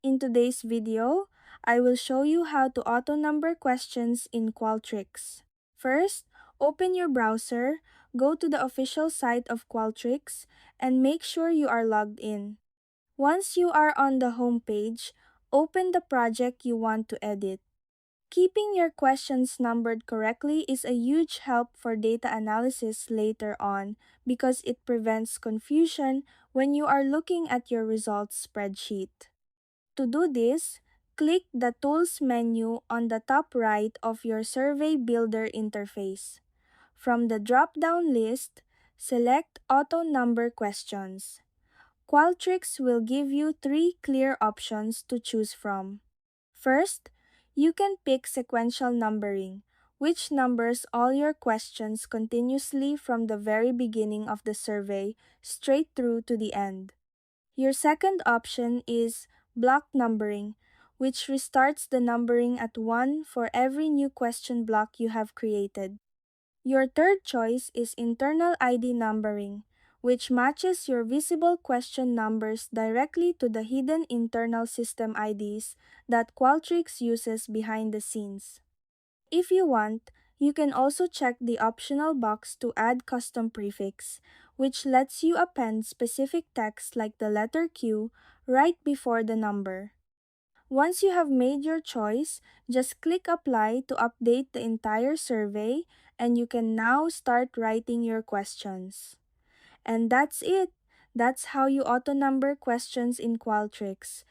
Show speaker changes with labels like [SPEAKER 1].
[SPEAKER 1] In today's video, I will show you how to auto-number questions in Qualtrics. First, open your browser, go to the official site of Qualtrics, and make sure you are logged in. Once you are on the home page, open the project you want to edit. Keeping your questions numbered correctly is a huge help for data analysis later on because it prevents confusion when you are looking at your results spreadsheet. To do this, click the Tools menu on the top right of your Survey Builder interface. From the drop-down list, select Auto Number Questions. Qualtrics will give you three clear options to choose from. First, you can pick sequential numbering, which numbers all your questions continuously from the very beginning of the survey straight through to the end. Your second option is block numbering, which restarts the numbering at 1 for every new question block you have created. Your third choice is internal ID numbering, which matches your visible question numbers directly to the hidden internal system IDs that Qualtrics uses behind the scenes. If you want, you can also check the optional box to add custom prefix, which lets you append specific text like the letter Q right before the number. Once you have made your choice, just click Apply to update the entire survey, and you can now start writing your questions. And that's it! That's how you auto-number questions in Qualtrics.